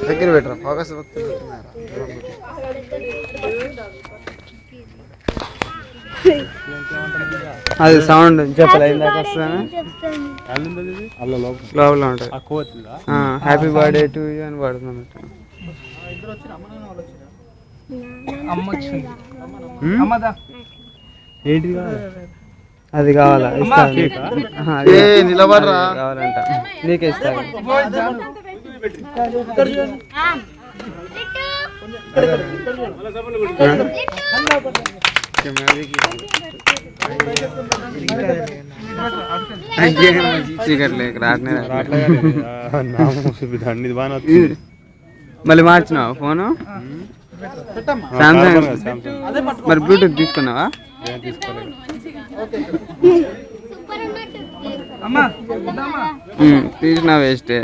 దగ్గర పెట్టరా ఫోకస్ అది సౌండ్ చెప్పలే ఇందాక వస్తుందని లోపల ఉంటుంది హ్యాపీ బర్త్డే టు యూ అని పడుతుంది ఏంటిది అది కావాలా నిలబడరా కావాలంట నీకే ఇస్తాను మళ్ళీ మార్చినావా ఫోను సామ్సంగ్ మరి బ్లూటూత్ తీసుకున్నావా తీసినా వేస్టే